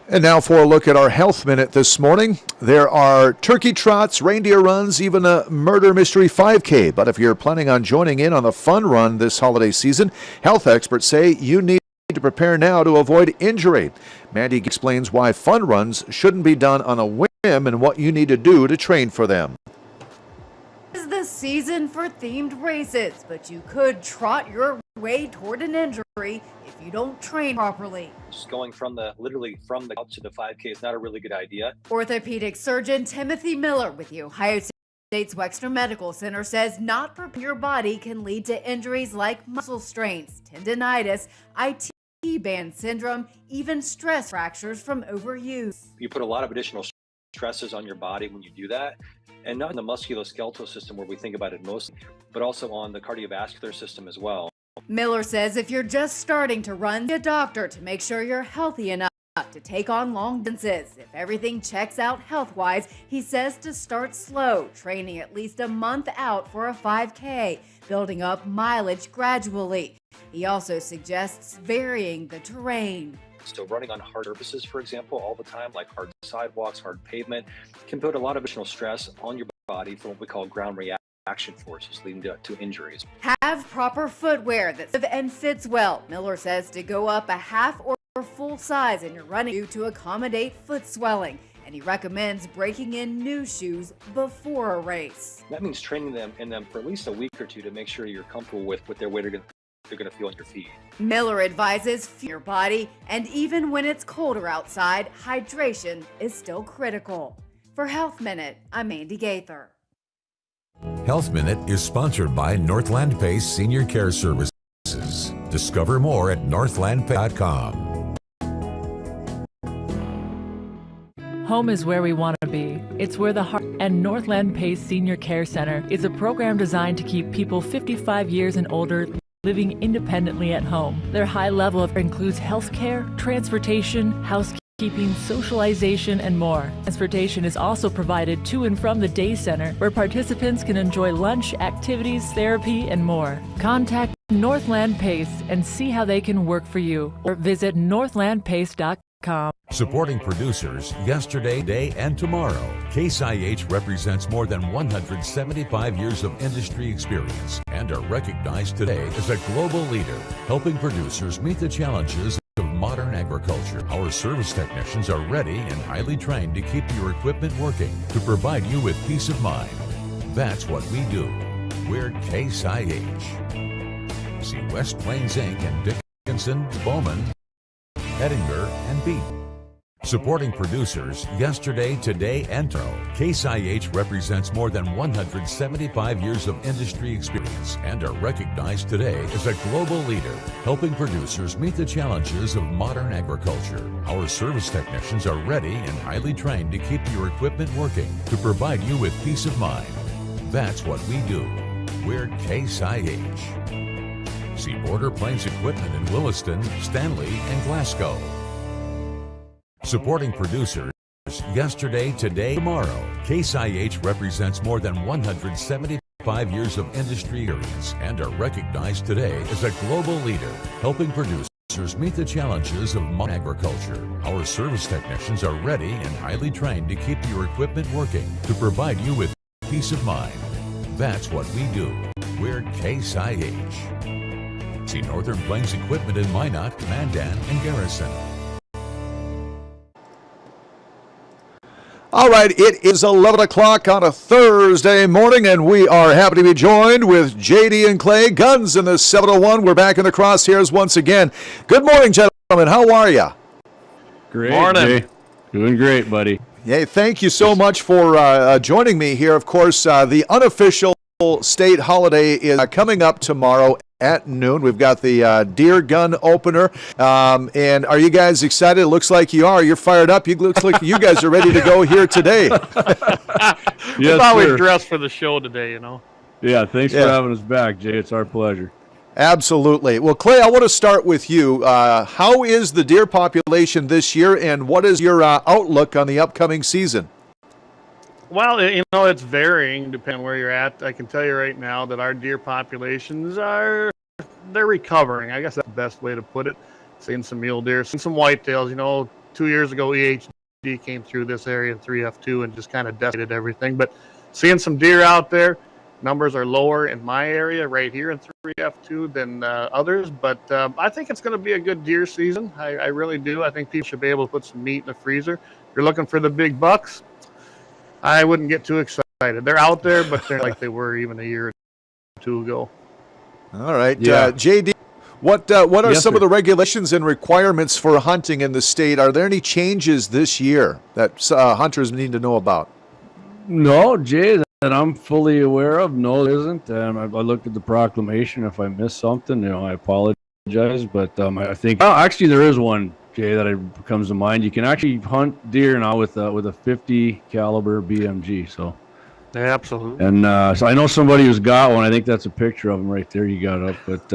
And now for a look at our Health Minute this morning. There are turkey trots, reindeer runs, even a murder mystery 5K. But if you're planning on joining in on the fun run this holiday season, health experts say you need to prepare now to avoid injury. Mandy explains why fun runs shouldn't be done on a whim and what you need to do to train for them. This is the season for themed races, but you could trot your way toward an injury if you don't train properly. Just going literally from the out to the 5K is not a really good idea. Orthopedic surgeon Timothy Miller with the Ohio State's Wexner Medical Center says not preparing your body can lead to injuries like muscle strains, tendinitis, IT band syndrome, even stress fractures from overuse. You put a lot of additional stresses on your body when you do that, and not in the musculoskeletal system where we think about it most, but also on the cardiovascular system as well. Miller says if you're just starting to run, see a doctor to make sure you're healthy enough to take on long distances. If everything checks out health-wise, he says to start slow, training at least a month out for a 5K, building up mileage gradually. He also suggests varying the terrain. So running on hard surfaces, for example, all the time, like hard sidewalks, hard pavement, can put a lot of additional stress on your body for what we call ground reaction forces, leading to injuries. Have proper footwear that fits well. Miller says to go up a half or full size in your running shoe to accommodate foot swelling. And he recommends breaking in new shoes before a race. That means training them in them for at least a week or two to make sure you're comfortable with what they're going to feel on your feet. Miller advises fuel your body, and even when it's colder outside, hydration is still critical. For Health Minute, I'm Mandy Gaither. Health Minute is sponsored by Northland Pace Senior Care Services. Discover more at northlandpace.com. Home is where we want to be. It's where the heart and Northland Pace Senior Care Center is a program designed to keep people 55 years and older living independently at home. Their high level includes health care, transportation, housekeeping, socialization, and more. Transportation is also provided to and from the day center, where participants can enjoy lunch, activities, therapy, and more. Contact Northland Pace and see how they can work for you, or visit northlandpace.com. Supporting producers yesterday, today, and tomorrow. Case IH represents more than 175 years of industry experience and are recognized today as a global leader, helping producers meet the challenges of modern agriculture. Our service technicians are ready and highly trained to keep your equipment working to provide you with peace of mind. That's what we do. We're Case IH. See West Plains Inc. and Dickinson, Bowman, Edinger, and Beat. Supporting producers yesterday, today, and tomorrow. Case IH represents more than 175 years of industry experience and are recognized today as a global leader, helping producers meet the challenges of modern agriculture. Our service technicians are ready and highly trained to keep your equipment working to provide you with peace of mind. That's what we do. We're Case IH. See Border Plains Equipment in Williston, Stanley, and Glasgow. Supporting producers yesterday, today, tomorrow. Case IH represents more than 175 years of industry experience and are recognized today as a global leader, helping producers meet the challenges of modern agriculture. Our service technicians are ready and highly trained to keep your equipment working to provide you with peace of mind. That's what we do. We're Case IH. See Northern Plains Equipment in Minot, Mandan, and Garrison. All right, it is 11 o'clock on a Thursday morning, and we are happy to be joined with JD and Clay, Guns in the 701. We're back in the Crosshairs once again. Good morning, gentlemen. How are you? Great. Morning. Jay. Doing great, buddy. Hey, thank you so much for joining me here. Of course, the unofficial state holiday is coming up tomorrow at noon. We've got the deer gun opener. And are you guys excited? It looks like you are. You're fired up. You look like you guys are ready to go here today. We Yes, thought sir. we'd dress for the show today, you know. Yeah, thanks for having us back, Jay. It's our pleasure. Absolutely. Well, Clay, I want to start with you. How is the deer population this year, and what is your outlook on the upcoming season? Well, you know, it's varying depending on where you're at. I can tell you right now that our deer populations are they're recovering. I guess that's the best way to put it. Seeing some mule deer, seeing some whitetails. 2 years ago, EHD came through this area in 3F2 and just kind of decimated everything. But seeing some deer out there, numbers are lower in my area right here in 3F2 than others. But I think it's going to be a good deer season. I really do. I think people should be able to put some meat in the freezer. If you're looking for the big bucks, I wouldn't get too excited. They're out there, but they're like they were even a year or two ago. All right. Yeah. JD, what are Yes, some sir. of the regulations and requirements for hunting in the state? Are there any changes this year that hunters need to know about? No, Jay, that I'm fully aware of. No, there isn't. I looked at the proclamation. If I missed something, I apologize. But I think actually there is one, Jay, that comes to mind. You can actually hunt deer now with a 50 caliber BMG. So. Yeah, absolutely. And so I know somebody who's got one. I think that's a picture of him right there you got up. But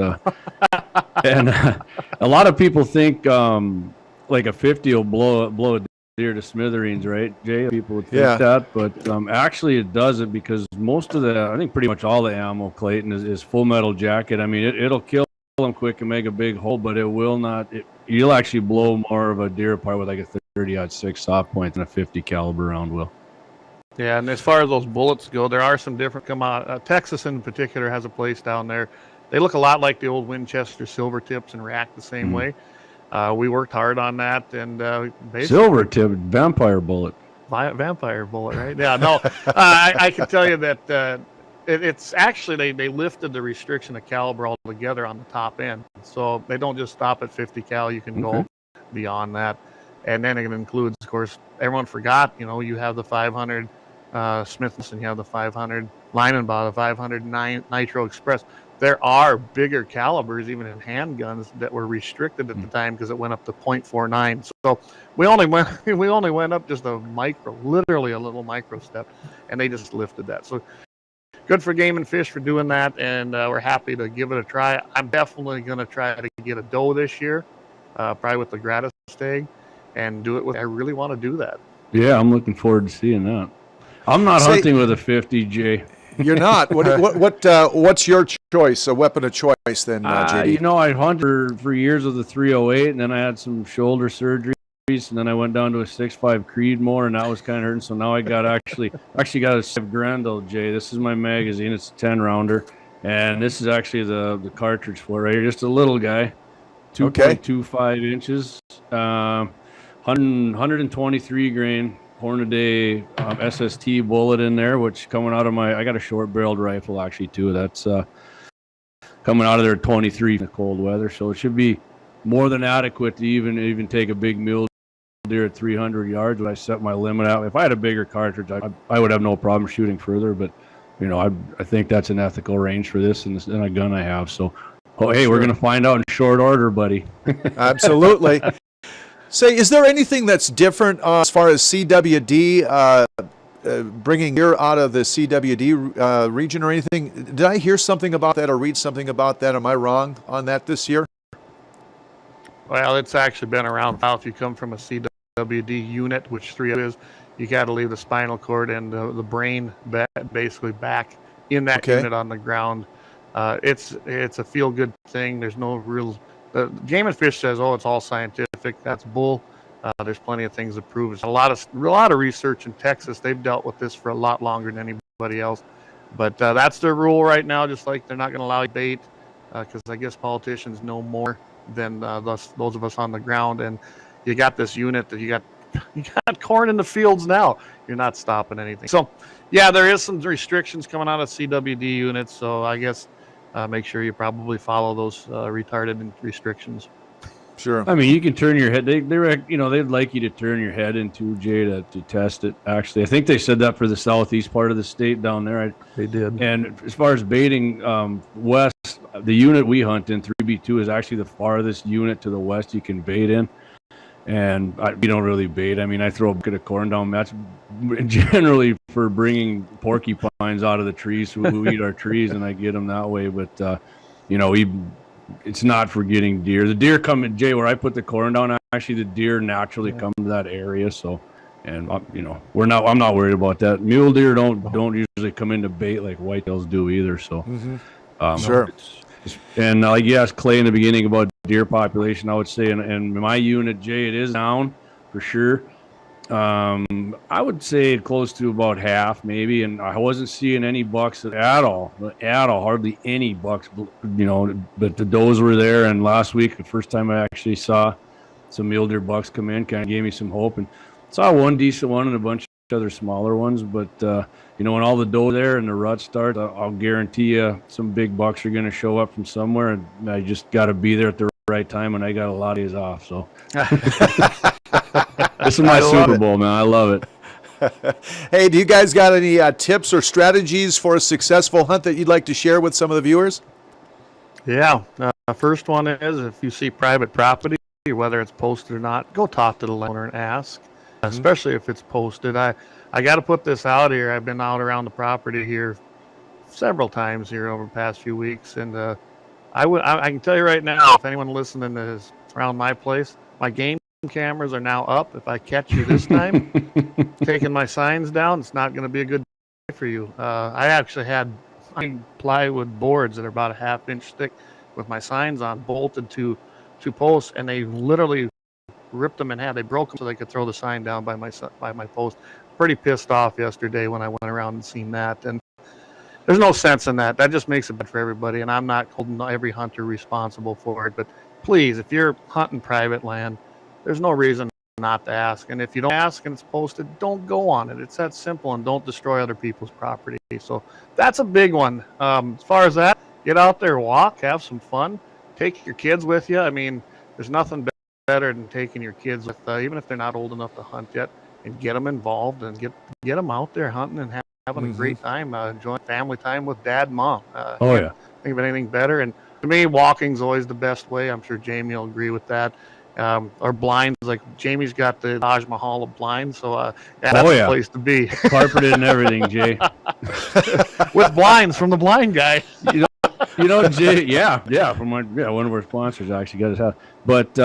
and a lot of people think like a 50 will blow a deer to smithereens, right, Jay? People would think that, but actually it doesn't, because most of I think pretty much all the ammo, Clayton, is full metal jacket. I mean, it'll kill them quick and make a big hole, but it will not. You'll actually blow more of a deer apart with like a 30-06 soft point than a 50 caliber round will. Yeah, and as far as those bullets go, there are some different come out. Texas in particular has a place down there. They look a lot like the old Winchester silver tips and react the same way. We worked hard on that, and basically silver tip vampire bullet. Vampire bullet, right? Yeah, no, I can tell you that it's actually they lifted the restriction of caliber altogether on the top end, so they don't just stop at 50 cal. You can go beyond that, and then it includes, of course, everyone forgot. You have the 500. Smith, and you have the 500 Leinenbach, the 500 Nitro Express. There are bigger calibers, even in handguns, that were restricted at the time because it went up to .49. So we only went up just a micro, literally a little micro step, and they just lifted that. So good for Game and Fish for doing that, and we're happy to give it a try. I'm definitely going to try to get a doe this year, probably with the gratis tag, and do it with. I really want to do that. Yeah, I'm looking forward to seeing that. I'm not hunting with a 50, Jay. You're not. What's your choice? A weapon of choice, then, JD? I hunted for years with a 308, and then I had some shoulder surgeries, and then I went down to a 6.5 Creedmoor, and that was kind of hurting. So now I got actually got a 7 Grendel, Jay. This is my magazine. It's a 10 rounder, and this is actually the cartridge for it right here. Just a little guy, 2.25 inches, 123 grain. Hornaday SST bullet in there, which coming out of I got a short barreled rifle actually too. That's coming out of there 23 in the cold weather, so it should be more than adequate to even take a big mule deer at 300 yards. When I set my limit out, if I had a bigger cartridge, I would have no problem shooting further. But I think that's an ethical range for this and a gun I have. So, we're gonna find out in short order, buddy. Absolutely. Say, is there anything that's different as far as CWD, bringing deer out of the CWD region or anything? Did I hear something about that or read something about that? Am I wrong on that this year? Well, it's actually been around now. If you come from a CWD unit, which 3 is, you got to leave the spinal cord and the brain basically back in that unit on the ground. It's a feel-good thing. There's no real... Game and Fish says, it's all scientific. That's bull. There's plenty of things to prove. There's a lot of research in Texas. They've dealt with this for a lot longer than anybody else. But that's their rule right now, just like they're not going to allow you bait, because I guess politicians know more than those of us on the ground. And you got this unit that you got corn in the fields now. You're not stopping anything. So, yeah, there is some restrictions coming out of CWD units. So I guess make sure you probably follow those retarded restrictions. Sure. I mean, you can turn your head. They'd like you to turn your head into, Jay, to test it. Actually, I think they said that for the southeast part of the state down there. They did. And as far as baiting west, the unit we hunt in 3B2 is actually the farthest unit to the west you can bait in. And we don't really bait. I mean, I throw a bucket of corn down. That's generally for bringing porcupines out of the trees who eat our trees, and I get them that way. But it's not for getting deer. The deer come in, Jay, where I put the corn down. Actually, the deer naturally come to that area. So, and I'm not worried about that. Mule deer don't usually come into bait like whitetails do either. So, sure. And like you asked Clay in the beginning about deer population, I would say in my unit, Jay, it is down for sure. I would say close to about half maybe, and I wasn't seeing any bucks at all, hardly any bucks, but the does were there. And last week, the first time I actually saw some mule deer bucks come in, kind of gave me some hope, and saw one decent one and a bunch of other smaller ones. But when all the doe there and the rut starts, I'll guarantee you some big bucks are going to show up from somewhere, and I just got to be there at the right time, and I got a lot of days off, so. This is my Super Bowl, man. I love it. Hey, do you guys got any tips or strategies for a successful hunt that you'd like to share with some of the viewers? Yeah. First one is, if you see private property, whether it's posted or not, go talk to the landowner and ask, especially if it's posted. I got to put this out here. I've been out around the property here several times here over the past few weeks, and I can tell you right now, if anyone listening is around my place, my game cameras are now up. If I catch you this time taking my signs down, it's not going to be a good day for you. I actually had plywood boards that are about a half-inch thick with my signs on, bolted to posts, and they literally ripped them in half. They broke them so they could throw the sign down by my post. Pretty pissed off yesterday when I went around and seen that, and there's no sense in that. That just makes it bad for everybody, and I'm not holding every hunter responsible for it. But please, if you're hunting private land, there's no reason not to ask. And if you don't ask and it's posted, don't go on it. It's that simple, and don't destroy other people's property. So that's a big one. As far as that, get out there, walk, have some fun, take your kids with you. I mean, there's nothing better than taking your kids with, even if they're not old enough to hunt yet, and get them involved and get them out there hunting and having a great time, enjoying family time with dad and mom. Think of anything better. And to me, walking's always the best way. I'm sure Jamie will agree with that. Or blinds, like Jamie's got the Taj Mahal of blinds, so that's the place to be. Carpeted and everything, Jay. With blinds from the blind guy. Jay, from one of our sponsors actually got his house. But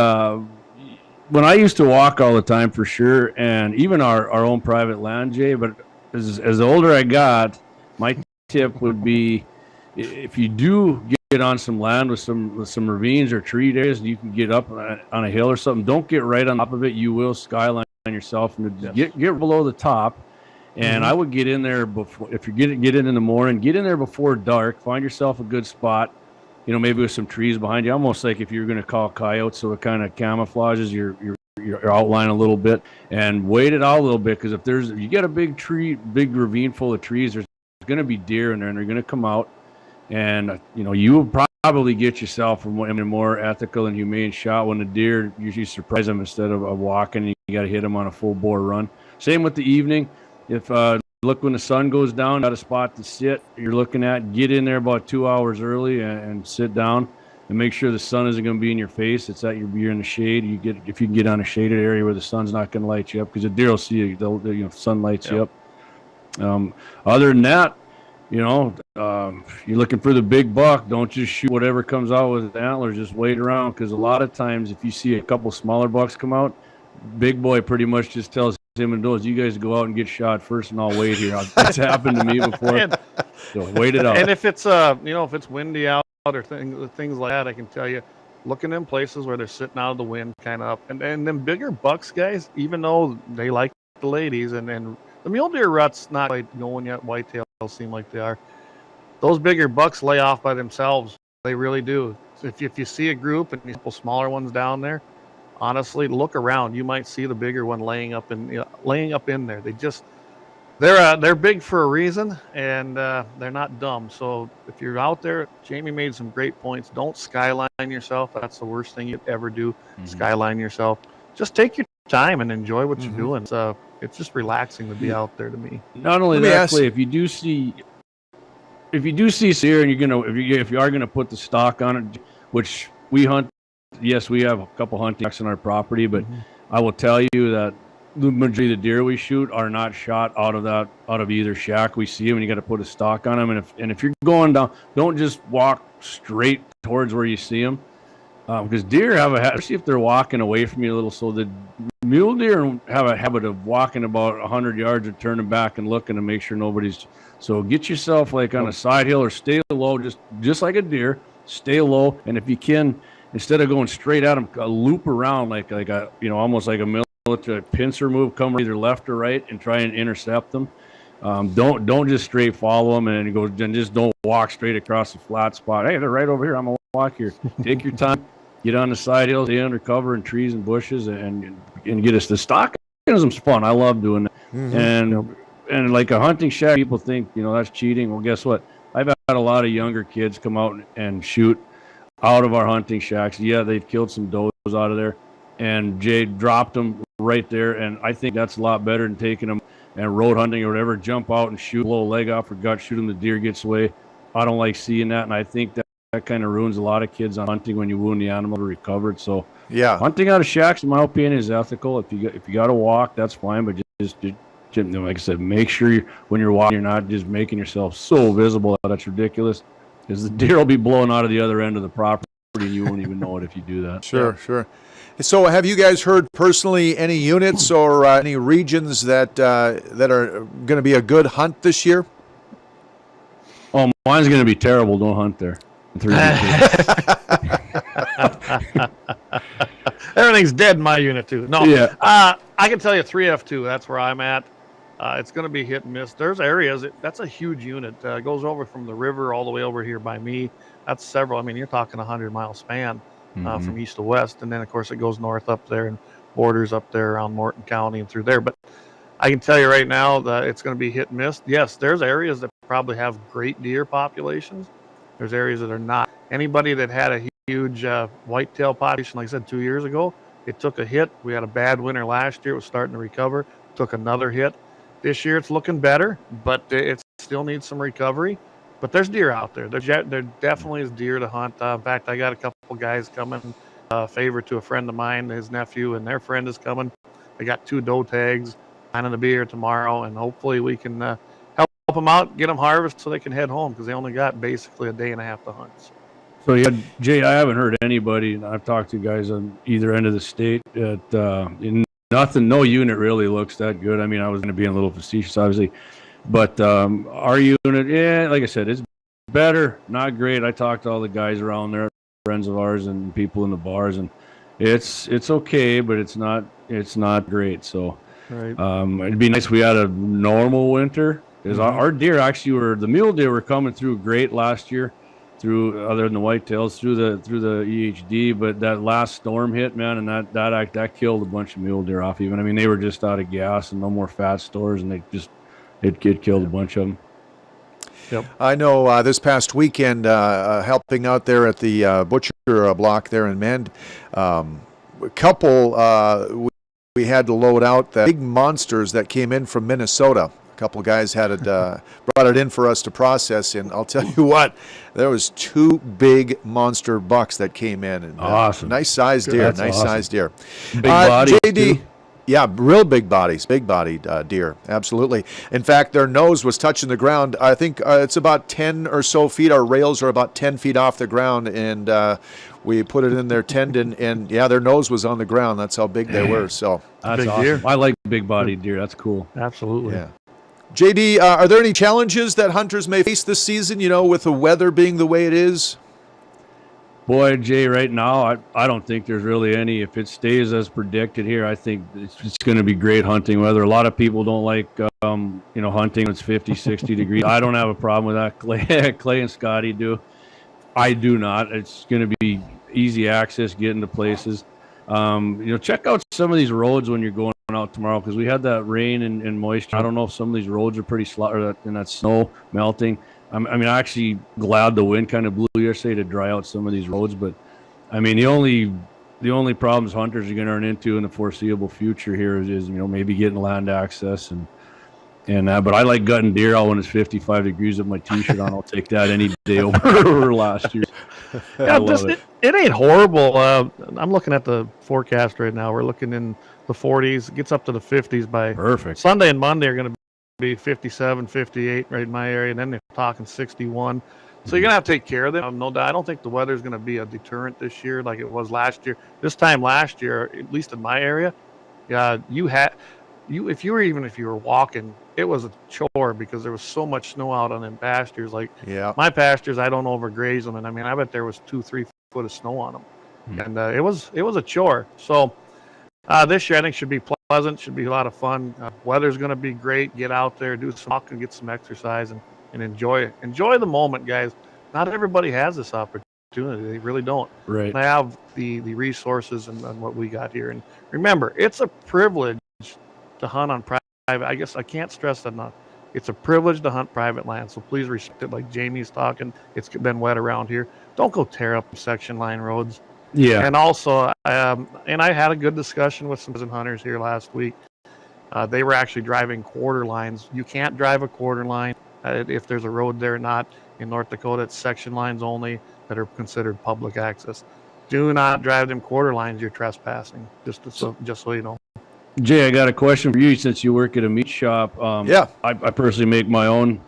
when I used to walk all the time, for sure, and even our own private land, Jay, but as the older I got, my tip would be, if you do get on some land with some ravines or tree areas, and you can get up on a hill or something, don't get right on top of it. You will skyline yourself, and get below the top. And I would get in there before, if you get in the morning, get in there before dark, find yourself a good spot, maybe with some trees behind you, almost like if you're going to call coyotes, so it kind of camouflages your outline a little bit, and wait it out a little bit, because if you get a big ravine full of trees, there's going to be deer in there, and they're going to come out. And, you will probably get yourself a more ethical and humane shot when the deer usually surprise them instead of walking, and you got to hit them on a full bore run. Same with the evening. If look, when the sun goes down, got a spot to sit, you're looking at, get in there about 2 hours early and sit down and make sure the sun isn't going to be in your face. It's that you're in the shade. If you can get on a shaded area where the sun's not going to light you up, because the deer will see you. Sun lights you up. Other than that, you're looking for the big buck. Don't just shoot whatever comes out with antlers. Just wait around, because a lot of times if you see a couple smaller bucks come out, big boy pretty much just tells him and those, you guys go out and get shot first, and I'll wait here. It's happened to me before. So wait it out. And if it's if it's windy out or things like that, I can tell you, look in them places where they're sitting out of the wind, kind of up, and them bigger bucks, guys, even though they like the ladies, and the mule deer rut's not quite going yet. Whitetails seem like they are. Those bigger bucks lay off by themselves. They really do. So if you see a group and a couple smaller ones down there, honestly, look around. You might see the bigger one laying up in there. They're big for a reason, and they're not dumb. So if you're out there, Jamie made some great points. Don't skyline yourself. That's the worst thing you'd ever do. Skyline yourself. Just take your time and enjoy what you're doing. So it's just relaxing to be out there to me. Not only that, Clay, if you do see deer, and if you are gonna put the stock on it, which we hunt. Yes, we have a couple hunting ducks on our property, but I will tell you that the majority of the deer we shoot are not shot out of either shack we see them, and you got to put a stock on them. And if you're going down, don't just walk straight towards where you see them, because deer have especially if they're walking away from you a little. So the mule deer have a habit of walking about 100 yards and turning back and looking to make sure nobody's. So get yourself like on a side hill or stay low, just like a deer. stay low, and if you can, instead of going straight at them, loop around like a almost like a military pincer move, come either left or right, and try and intercept them. Don't just straight follow them and just don't walk straight across the flat spot. Hey, they're right over here. I'm gonna walk here. Take your time. Get on the side hills, stay under cover in trees and bushes, and get us the stock. It's fun. I love doing that. Mm-hmm. And like a hunting shack, people think that's cheating. Well, guess what? I've had a lot of younger kids come out and shoot out of our hunting shacks. Yeah, they've killed some does out of there, and Jay dropped them right there. And I think that's a lot better than taking them and road hunting or whatever. Jump out and shoot, blow a leg off or gut, shoot them. The deer gets away. I don't like seeing that, and I think that kind of ruins a lot of kids on hunting when you wound the animal to recover it. So yeah, hunting out of shacks, in my opinion, is ethical. If you got to walk, that's fine, but just like I said, make sure when you're walking, you're not just making yourself so visible that's ridiculous, because the deer will be blowing out of the other end of the property and you won't even know it if you do that. Sure. So have you guys heard personally any units or any regions that are going to be a good hunt this year? Oh, mine's going to be terrible. Don't hunt there. Everything's dead in my unit too. No, yeah. I can tell you 3F2. That's where I'm at. It's going to be hit and miss. There's areas that's a huge unit. It goes over from the river all the way over here by me. That's several. I mean, you're talking 100-mile span from east to west, and then of course it goes north up there and borders up there around Morton County and through there. But I can tell you right now that it's going to be hit and miss. Yes, there's areas that probably have great deer populations. There's areas that are not. Anybody that had a huge whitetail population, like I said, 2 years ago, it took a hit. We had a bad winter last year. It was starting to recover. Took another hit. This year it's looking better, but it still needs some recovery. But there's deer out there. There definitely is deer to hunt. In fact, I got a couple guys coming, favor to a friend of mine, his nephew, and their friend is coming. They got 2 doe tags, planning to be here tomorrow, and hopefully we can help them out, get them harvested so they can head home, because they only got basically a day and a half to hunt. So yeah, Jay, I haven't heard anybody, and I've talked to guys on either end of the state that no unit really looks that good. I mean, I was going to be a little facetious, obviously, but our unit, yeah, like I said, it's better, not great. I talked to all the guys around there, friends of ours and people in the bars, and it's okay, but it's not great. So right. It'd be nice if we had a normal winter, because our deer actually the mule deer were coming through great last year. Through other than the whitetails, through the EHD, but that last storm hit, man, and that killed a bunch of mule deer off. Even, I mean, they were just out of gas and no more fat stores, and it killed a bunch of them. Yep. I know this past weekend, helping out there at the butcher block there in Mend, a couple we had to load out the big monsters that came in from Minnesota. A couple guys had it brought it in for us to process, and I'll tell you what, there was 2 big monster bucks that came in, and awesome, nice sized deer, sized deer. Big body, JD. Too. Yeah, real big bodies, big-bodied deer, absolutely. In fact, their nose was touching the ground. I think it's about 10 or so feet. Our rails are about 10 feet off the ground, and we put it in their tendon, and yeah, their nose was on the ground. That's how big they were. So that's awesome. Deer. I like big-bodied deer. That's cool. Absolutely. Yeah. JD, are there any challenges that hunters may face this season, with the weather being the way it is? Boy, Jay, right now, I don't think there's really any. If it stays as predicted here, I think it's going to be great hunting weather. A lot of people don't like, hunting when it's 50, 60 degrees. I don't have a problem with that. Clay and Scotty do. I do not. It's going to be easy access, getting to places. Check out some of these roads when you're going out tomorrow, because we had that rain and moisture. I don't know if some of these roads are pretty and that snow melting. I'm actually glad the wind kind of blew yesterday to dry out some of these roads. But I mean, the only problems hunters are going to run into in the foreseeable future here is maybe getting land access and that. But I like gutting deer out when it's 55 degrees with my T-shirt on. I'll take that any day over last year. Yeah, it ain't horrible. I'm looking at the forecast right now. We're looking in the 40s. It gets up to the 50s by perfect. Sunday and Monday are going to be 57, 58 right in my area, and then they're talking 61. So you're going to have to take care of them. No doubt. I don't think the weather's going to be a deterrent this year like it was last year. This time last year, at least in my area, if you were walking, it was a chore because there was so much snow out on them pastures. Like my pastures, I don't overgraze them, and I mean, I bet there was 2-3 foot of snow on them, and it was a chore. So this year I think should be pleasant, should be a lot of fun. Weather's going to be great. Get out there, do some walking, get some exercise, and enjoy it. Enjoy the moment, guys. Not everybody has this opportunity. They really don't. Right. And I have the resources and what we got here. And remember, it's a privilege to hunt on private. I guess I can't stress that enough. It's a privilege to hunt private land. So please respect it. Like Jamie's talking, it's been wet around here. Don't go tear up section line roads. Yeah. And also, and I had a good discussion with some hunters here last week. They were actually driving quarter lines. You can't drive a quarter line if there's a road there or not. In North Dakota, it's section lines only that are considered public access. Do not drive them quarter lines. You're trespassing. Just so you know. Jay, I got a question for you since you work at a meat shop. I personally make my own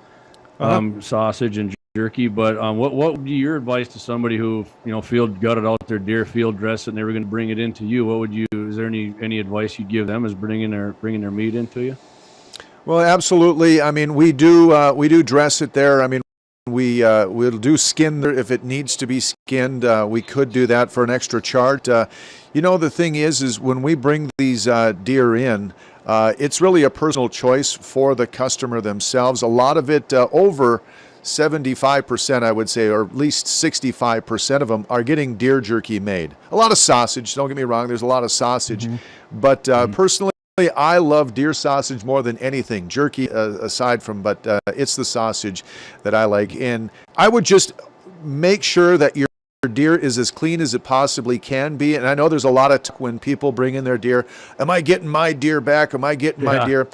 sausage and jerky, but what would be your advice to somebody who field gutted out their deer, field dressed it, and they were going to bring it into you? Is there any advice you'd give them as bringing their meat into you? Well, absolutely. I mean, we do dress it there. I mean, we'll do skin there if it needs to be skinned. We could do that for an extra charge. The thing is when we bring these deer in, it's really a personal choice for the customer themselves. A lot of it, over 75%, I would say, or at least 65% of them are getting deer jerky made. A lot of sausage, don't get me wrong, there's a lot of sausage. But personally, I love deer sausage more than anything. Jerky aside from, but it's the sausage that I like. And I would just make sure that your deer is as clean as it possibly can be. And I know there's a lot of when people bring in their deer, am I getting my deer back? Am I getting my deer?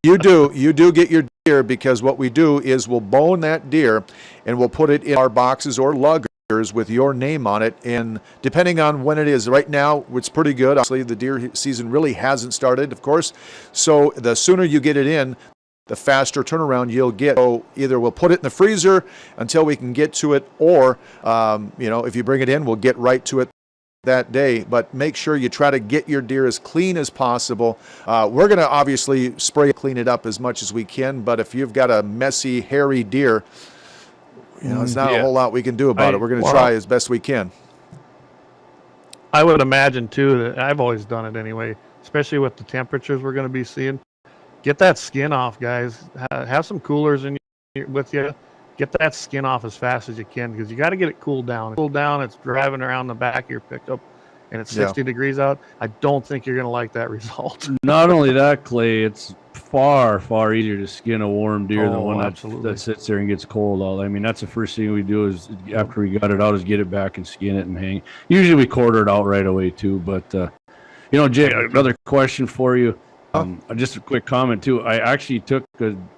You do get your deer, because what we do is we'll bone that deer and we'll put it in our boxes or luggers with your name on it, and depending on when it is. Right now it's pretty good. Obviously the deer season really hasn't started, of course, so the sooner you get it in, the faster turnaround you'll get. So either we'll put it in the freezer until we can get to it, or if you bring it in, we'll get right to it that day. But make sure you try to get your deer as clean as possible. We're going to obviously spray clean it up as much as we can, but if you've got a messy, hairy deer, it's not a whole lot we can do about it. We're going to try as best we can. I would imagine, too, that I've always done it anyway, especially with the temperatures we're going to be seeing. Get that skin off, guys. Have some coolers with you. Get that skin off as fast as you can, because you got to get it cooled down. It's driving around the back of your pickup, and it's 60 degrees out. I don't think you're going to like that result. Not only that, Clay, it's far, far easier to skin a warm deer than one that sits there and gets cold out. I mean, that's the first thing we do is after we got it out is get it back and skin it and hang. Usually we quarter it out right away too. But, Jay, another question for you. Just a quick comment too. I actually took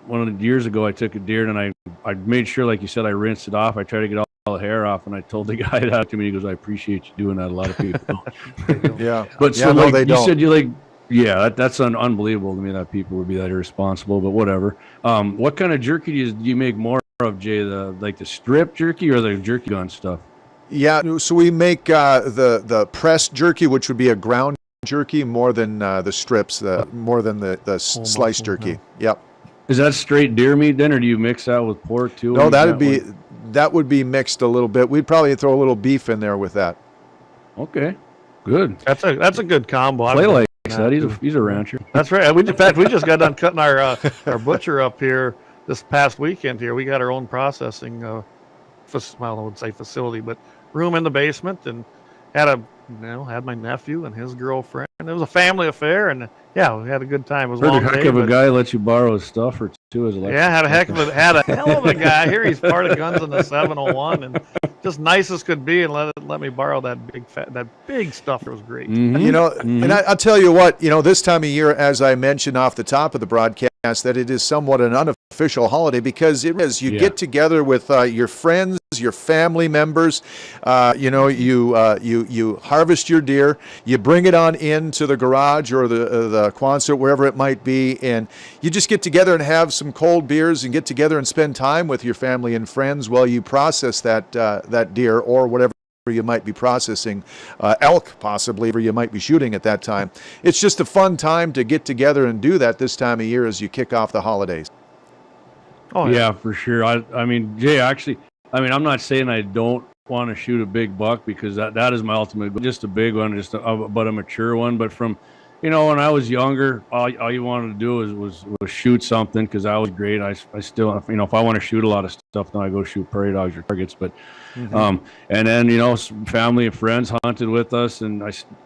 one of the years ago, I took a deer and I made sure, like you said, I rinsed it off. I tried to get all the hair off, and I told the guy that to me. He goes, I appreciate you doing that. A lot of people don't. But so no, they you don't. Said that's unbelievable to me that people would be that irresponsible, but whatever. What kind of jerky do you make more of, Jay? The strip jerky or the jerky gun stuff? Yeah, so we make the pressed jerky, which would be a ground jerky, more than the strips, more than the sliced jerky. Yep. Is that straight deer meat then, or do you mix that with pork too? No, that would be mixed a little bit. We'd probably throw a little beef in there with that. Okay, good. That's a good combo. Clay likes that. He's a rancher. That's right. In fact, we just got done cutting our butcher up here this past weekend. Here we got our own processing, I would say facility, but room in the basement, and had my nephew and his girlfriend. It was a family affair, and we had a good time. It was a long heck day, of a guy let you borrow his stuff or two as a had a hell of a guy here. He's part of Guns in the 701, and just nice as could be, and let me borrow that big stuff. It was great. And I'll tell you what, this time of year, as I mentioned off the top of the broadcast, that it is somewhat an unofficial holiday, because it is. You get together with your friends, your family members. You harvest your deer, you bring it on into the garage or the Quonset, wherever it might be, and you just get together and have some cold beers and get together and spend time with your family and friends while you process that deer or whatever you might be processing, elk possibly, where you might be shooting at that time. It's just a fun time to get together and do that this time of year as you kick off the holidays. Oh yeah, for sure. I mean, Jay, actually, I mean, I'm not saying I don't want to shoot a big buck, because that is my ultimate goal. Just a big one, but a mature one. But from, you know, when I was younger, all you wanted to do was shoot something, because I was great. I still, you know, if I want to shoot a lot of stuff, now I go shoot prairie dogs or targets. But and then, you know, family and friends hunted with us, and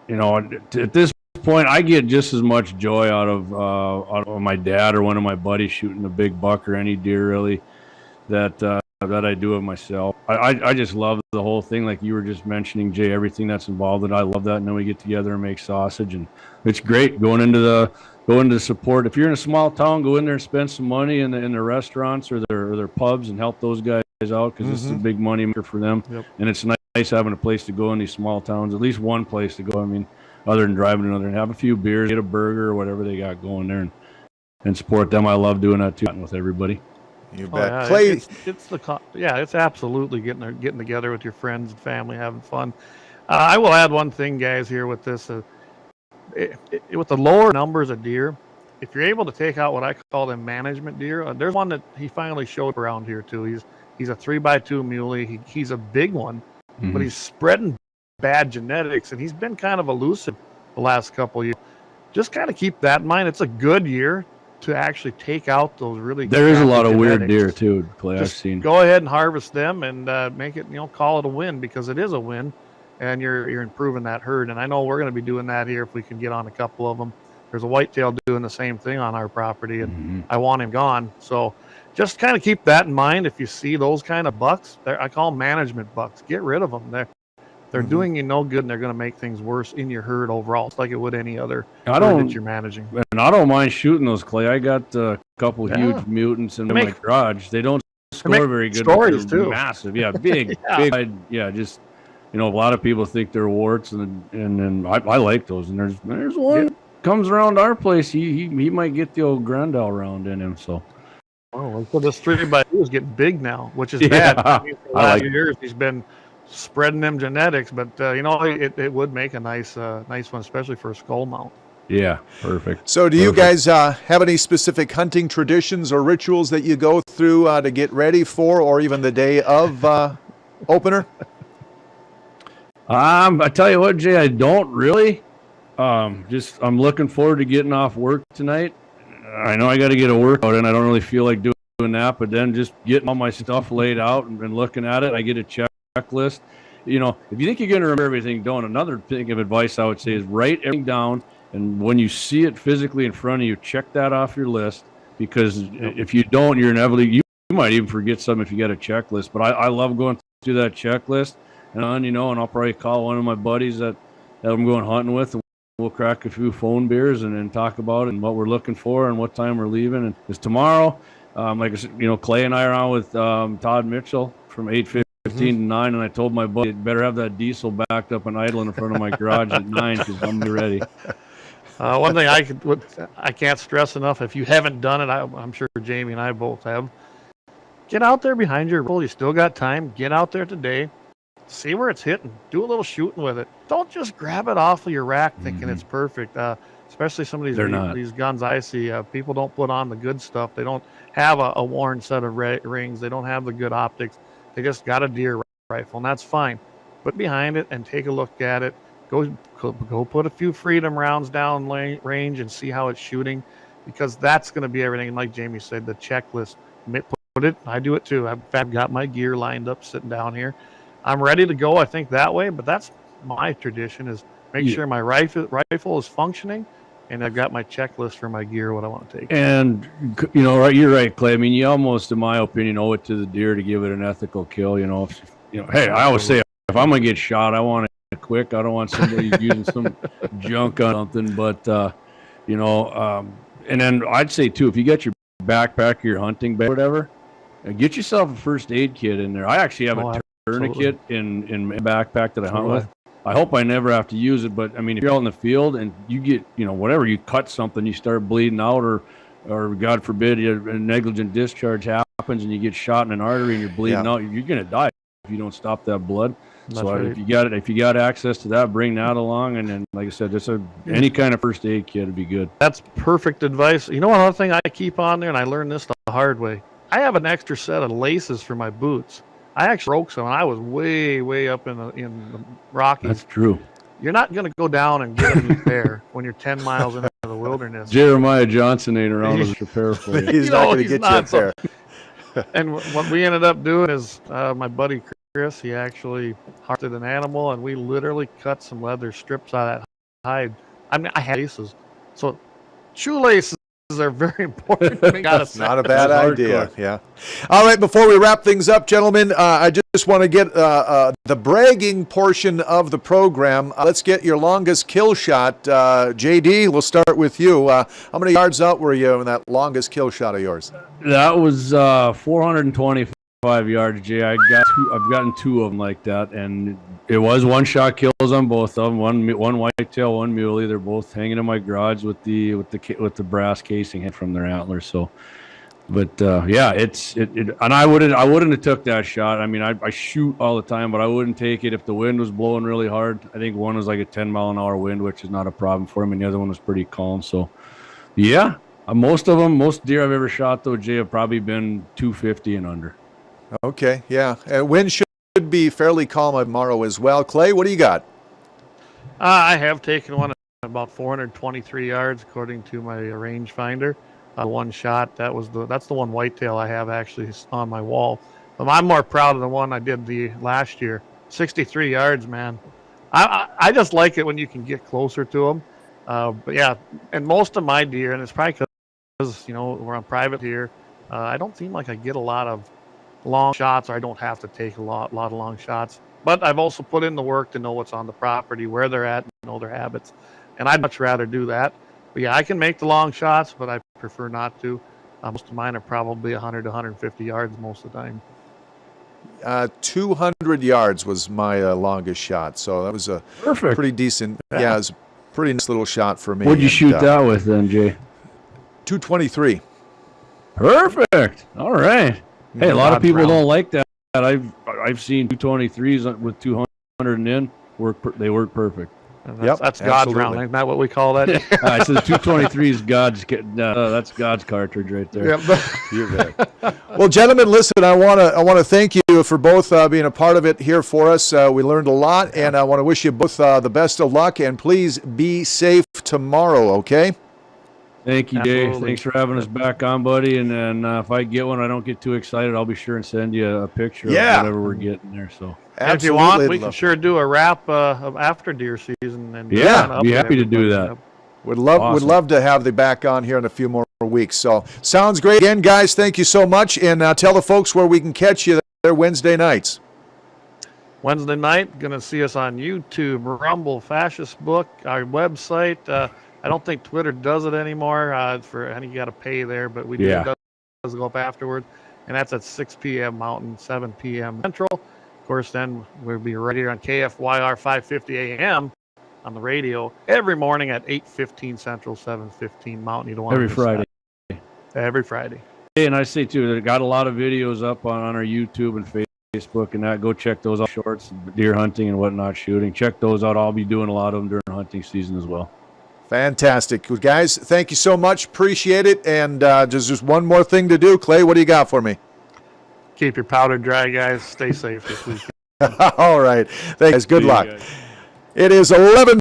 you know, at this point, I get just as much joy out of my dad or one of my buddies shooting a big buck or any deer, really, that I do of myself. I just love the whole thing, like you were just mentioning, Jay, everything that's involved in it. I love that. And then we get together and make sausage, and it's great going into support. If you're in a small town, go in there and spend some money in the restaurants or their pubs and help those guys out, because this is a big money maker for them. And it's nice having a place to go in these small towns, at least one place to go. I mean, other than driving another, and have a few beers, get a burger or whatever they got going there, and support them. I love doing that too with everybody. You bet. Yeah, Clay, it's absolutely getting together with your friends and family, having fun. I will add one thing, guys, here with this. With the lower numbers of deer, if you're able to take out what I call them management deer, there's one that he finally showed around here too. He's a 3x2 muley. He's a big one, but he's spreading bad genetics, and he's been kind of elusive the last couple of years. Just kind of keep that in mind. It's a good year to actually take out those really. There is a lot of weird deer too, Clay. I've seen. Go ahead and harvest them and make it, you know, call it a win, because it is a win, and you're improving that herd. And I know we're going to be doing that here if we can get on a couple of them. There's a whitetail doing the same thing on our property, and I want him gone. So just kind of keep that in mind. If you see those kind of bucks, I call them management bucks. Get rid of them. They're doing you no good, and they're going to make things worse in your herd overall. It's like it would any other herd that you're managing. And I don't mind shooting those, Clay. I got a couple huge mutants in my garage. They don't score very good. Stories too. Massive, big, big. Yeah, just, you know, a lot of people think they're warts, and I like those. And there's one comes around our place. He might get the old Grendel round in him. So. Oh, so this 3x2 is getting big now, which is bad. I mean, for the last few years, he's been spreading them genetics, but you know, it would make a nice one, especially for a skull mount. Yeah, perfect. So do you guys have any specific hunting traditions or rituals that you go through to get ready for, or even the day of opener? I tell you what, Jay, I don't really. I'm looking forward to getting off work tonight. I know I got to get a workout in. I don't really feel like doing that, but then just getting all my stuff laid out and looking at it, I get a checklist. You know, if you think you're going to remember everything, don't. Another thing of advice I would say is write everything down, and when you see it physically in front of you, check that off your list, because if you don't, you're inevitably, you might even forget something if you got a checklist. But I love going through that checklist, and you know, and I'll probably call one of my buddies that I'm going hunting with, and we'll crack a few phone beers and talk about it and what we're looking for and what time we're leaving. And it's tomorrow. Like I said, you know, Clay and I are on with Todd Mitchell from 8:15 to 9, and I told my buddy, better have that diesel backed up and idling in front of my garage at 9, because I'm ready. One thing I can't stress enough, if you haven't done it, I'm sure Jamie and I both have, get out there behind your rifle. You still got time. Get out there today. See where it's hitting. Do a little shooting with it. Don't just grab it off of your rack thinking it's perfect. Especially some of these guns I see. People don't put on the good stuff. They don't have a worn set of rings. They don't have the good optics. They just got a deer rifle, and that's fine. Put behind it and take a look at it. Go put a few Freedom rounds down range and see how it's shooting, because that's going to be everything. And like Jamie said, the checklist. Put it. I do it too. I've got my gear lined up, sitting down here. I'm ready to go, I think, that way, but that's my tradition, is make sure my rifle is functioning, and I've got my checklist for my gear, what I want to take. And, you know, you're right, Clay. I mean, you almost, in my opinion, owe it to the deer to give it an ethical kill. You know, hey, I always say, if I'm going to get shot, I want it quick. I don't want somebody using some junk on something. But, you know, and then I'd say, too, if you got your backpack or your hunting bag or whatever, get yourself a first aid kit in there. I actually have a tourniquet in my backpack that I hunt with. I hope I never have to use it, but I mean, if you're out in the field and you get, you know, whatever, you cut something, you start bleeding out, or God forbid, a negligent discharge happens and you get shot in an artery and you're bleeding out, you're going to die if you don't stop that blood. So right. if you got access to that, bring that along. And then, like I said, just any kind of first aid kit would be good. That's perfect advice. You know, another thing I keep on there, and I learned this the hard way. I have an extra set of laces for my boots. I actually broke some, and I was way up in the Rockies. That's true. You're not going to go down and get a new pair when you're 10 miles into the wilderness. Jeremiah Johnson ain't around as a repair for you. He's not going to get you up there. And what we ended up doing is my buddy Chris, he actually harvested an animal, and we literally cut some leather strips out of that hide. I mean, I had laces. So shoelaces are very important. That's not a bad idea. Yeah. All right, before we wrap things up, gentlemen, I just want to get the bragging portion of the program. Let's get your longest kill shot. JD, we'll start with you. How many yards out were you in that longest kill shot of yours? That was 425 yards, Jay. I've gotten 2 of them like that, and it was one-shot kills on both of them. One whitetail, one muley. They're both hanging in my garage with the brass casing from their antlers. So, but yeah, and I wouldn't have took that shot. I mean, I shoot all the time, but I wouldn't take it if the wind was blowing really hard. I think one was like a 10-mile-an-hour wind, which is not a problem for him, and the other one was pretty calm. So, yeah, most deer I've ever shot though, Jay, have probably been 250 and under. Okay, yeah. Wind should be fairly calm tomorrow as well. Clay, what do you got? I have taken one at about 423 yards, according to my rangefinder. One shot. That's the one whitetail I have actually on my wall. But I'm more proud of the one I did the last year. 63 yards, man. I just like it when you can get closer to them. But yeah, and most of my deer, and it's probably because we're on private here. I don't seem like I get a lot of long shots, or I don't have to take a lot of long shots. But I've also put in the work to know what's on the property, where they're at, know their habits, and I'd much rather do that. But yeah, I can make the long shots, but I prefer not to. Most of mine are probably 100 to 150 yards most of the time. 200 yards was my longest shot, so that was a pretty decent. Yeah, it was a pretty nice little shot for me. What'd you shoot that with then, Jay? 223. Perfect. All right. Hey, a lot of people don't like that. I've seen 223s with 200 and in they work perfect. That's God's round. Isn't that what we call that? I said 223 is that's God's cartridge right there. Yep. You bet. Well, gentlemen, listen, I want to thank you for both being a part of it here for us. We learned a lot, and I want to wish you both the best of luck, and please be safe tomorrow, okay? Thank you, Jay. Absolutely. Thanks for having us back on, buddy. And then if I get one, I don't get too excited, I'll be sure and send you a picture of whatever we're getting there. So, if you want, we can sure do a wrap of after deer season. And be happy to do that. Would love to have you back on here in a few more weeks. So, sounds great. Again, guys, thank you so much. And tell the folks where we can catch you there Wednesday nights. Wednesday night, going to see us on YouTube, Rumble, Facist-book, our website. I don't think Twitter does it anymore. I think you got to pay there, but we do. It does go up afterwards, and that's at 6 p.m. Mountain, 7 p.m. Central. Of course, then we'll be right here on KFYR 550 a.m. on the radio every morning at 8:15 Central, 7:15 Mountain. You don't want every Friday. Every Friday. And I say too, they got a lot of videos up on our YouTube and Facebook and that. Go check those out. Shorts, deer hunting and whatnot, shooting. Check those out. I'll be doing a lot of them during hunting season as well. Fantastic. Well, guys, thank you so much. Appreciate it. And just one more thing to do. Clay, what do you got for me? Keep your powder dry, guys. Stay safe this week. All right. Thanks. Good luck. Guys. It is 11